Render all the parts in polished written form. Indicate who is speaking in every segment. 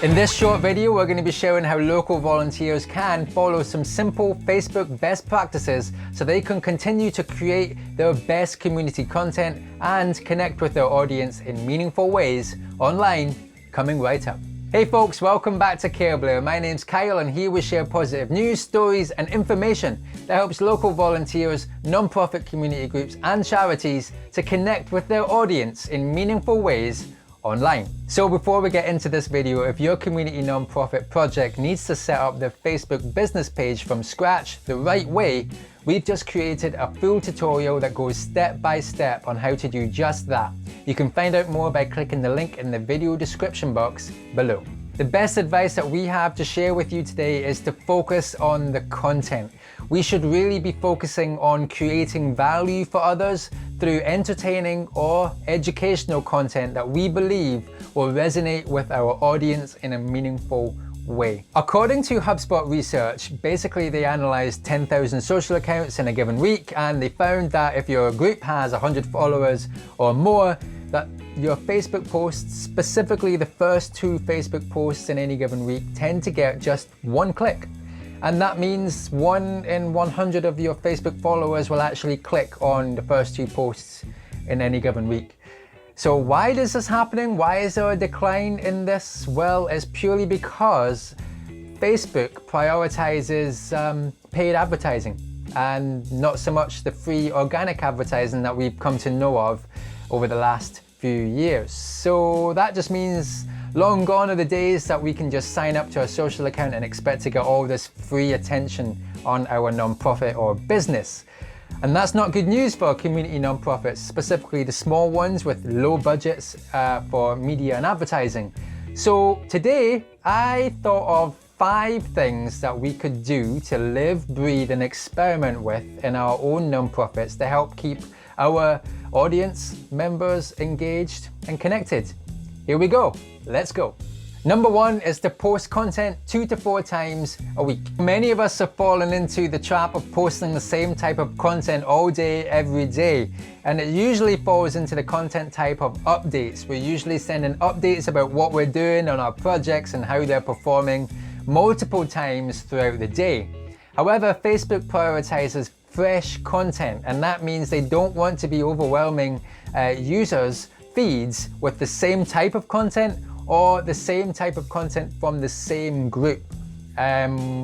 Speaker 1: In this short video, we're going to be showing how local volunteers can follow some simple Facebook best practices so they can continue to create their best community content and connect with their audience in meaningful ways online, coming right up. Hey folks, welcome back to CareBlair. My name's Kyle and here we share positive news, stories and information that helps local volunteers, non-profit community groups and charities to connect with their audience in meaningful ways online. So before we get into this video, if your community non-profit project needs to set up their Facebook business page from scratch the right way, we've just created a full tutorial that goes step by step on how to do just that. You can find out more by clicking the link in the video description box below. The best advice that we have to share with you today is to focus on the content. We should really be focusing on creating value for others through entertaining or educational content that we believe will resonate with our audience in a meaningful way. According to HubSpot research, basically they analyzed 10,000 social accounts in a given week, and they found that if your group has 100 followers or more, that your Facebook posts, specifically the first 2 Facebook posts in any given week, tend to get just 1 click. And that means 1 in 100 of your Facebook followers will actually click on the first 2 posts in any given week. So why is this happening? Why is there a decline in this? Well, it's purely because Facebook prioritizes paid advertising and not so much the free organic advertising that we've come to know of over the last few years. So that just means long gone are the days that we can just sign up to a social account and expect to get all this free attention on our non-profit or business. And that's not good news for community non-profits, specifically the small ones with low budgets for media and advertising. So today I thought of 5 things that we could do to live, breathe and experiment with in our own non-profits to help keep our audience members engaged and connected. Here we go, let's go. Number 1 is to post content 2 to 4 times a week. Many of us have fallen into the trap of posting the same type of content all day, every day. And it usually falls into the content type of updates. We're usually sending updates about what we're doing on our projects and how they're performing multiple times throughout the day. However, Facebook prioritizes fresh content, and that means they don't want to be overwhelming users' feeds with the same type of content or the same type of content from the same group.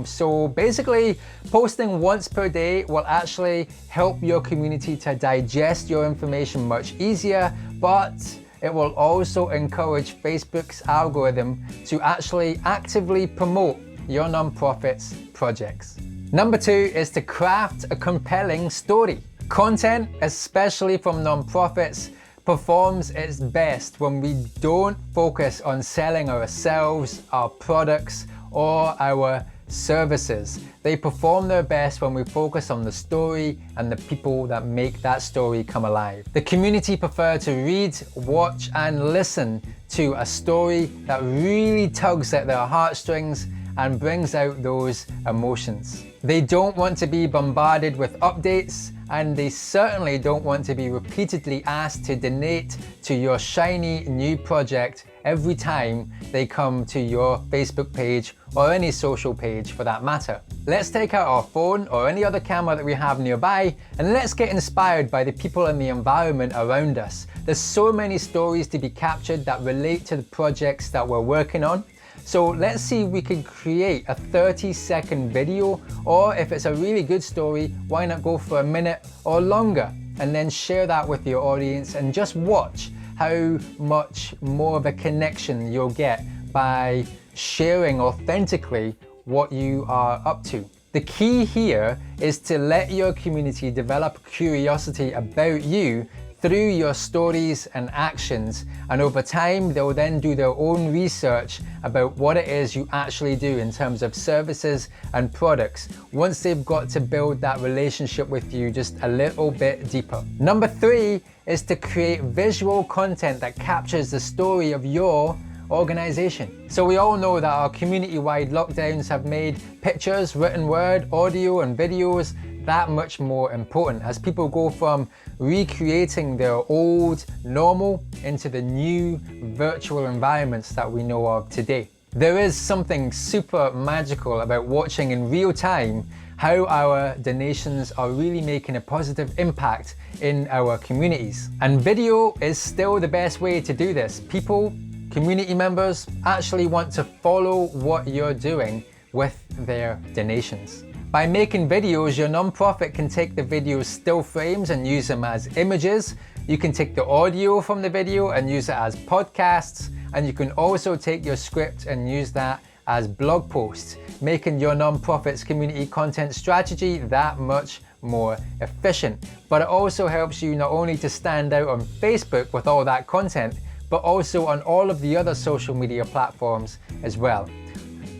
Speaker 1: So basically, posting once per day will actually help your community to digest your information much easier, but it will also encourage Facebook's algorithm to actually actively promote your nonprofit's projects. Number 2 is to craft a compelling story. Content, especially from nonprofits, performs its best when we don't focus on selling ourselves, our products, or our services. They perform their best when we focus on the story and the people that make that story come alive. The community prefer to read, watch, and listen to a story that really tugs at their heartstrings and brings out those emotions. They don't want to be bombarded with updates, and they certainly don't want to be repeatedly asked to donate to your shiny new project every time they come to your Facebook page or any social page for that matter. Let's take out our phone or any other camera that we have nearby and let's get inspired by the people and the environment around us. There's so many stories to be captured that relate to the projects that we're working on. So let's see if we can create a 30-second video, or if it's a really good story, why not go for a minute or longer and then share that with your audience and just watch how much more of a connection you'll get by sharing authentically what you are up to. The key here is to let your community develop curiosity about you through your stories and actions, and over time they'll then do their own research about what it is you actually do in terms of services and products once they've got to build that relationship with you just a little bit deeper. Number 3 is to create visual content that captures the story of your organization. So we all know that our community-wide lockdowns have made pictures, written word, audio and videos that much more important as people go from recreating their old normal into the new virtual environments that we know of today. There is something super magical about watching in real time how our donations are really making a positive impact in our communities. And video is still the best way to do this. People, community members actually want to follow what you're doing with their donations. By making videos, your nonprofit can take the video still frames and use them as images. You can take the audio from the video and use it as podcasts, and you can also take your script and use that as blog posts, making your nonprofit's community content strategy that much more efficient. But it also helps you not only to stand out on Facebook with all that content, but also on all of the other social media platforms as well.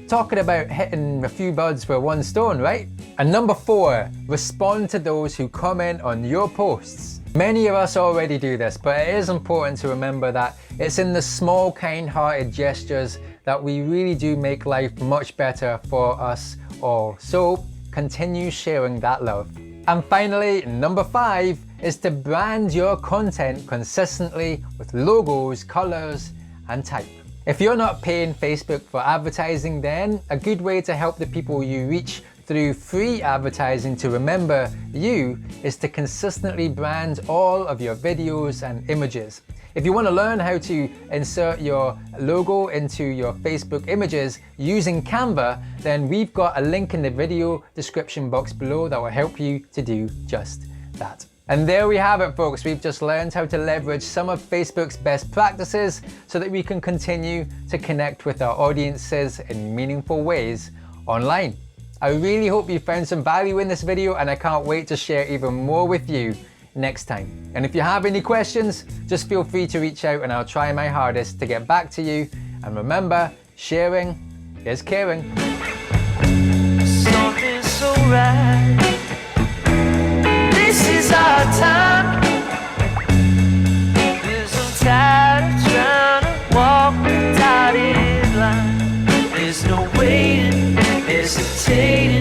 Speaker 1: Talking about hitting a few birds with one stone, right? And number 4, respond to those who comment on your posts. Many of us already do this, but it is important to remember that it's in the small, kind-hearted gestures that we really do make life much better for us all. So continue sharing that love. And finally, number 5 is to brand your content consistently with logos, colors, and type. If you're not paying Facebook for advertising, then a good way to help the people you reach through free advertising to remember you is to consistently brand all of your videos and images. If you want to learn how to insert your logo into your Facebook images using Canva, then we've got a link in the video description box below that will help you to do just that. And there we have it, folks. We've just learned how to leverage some of Facebook's best practices so that we can continue to connect with our audiences in meaningful ways online. I really hope you found some value in this video, and I can't wait to share even more with you next time. And if you have any questions, just feel free to reach out and I'll try my hardest to get back to you. And remember, sharing is caring.
Speaker 2: Something's so right. This is our time. There's no tired of trying to walk the dotted line. There's no waiting, hesitating.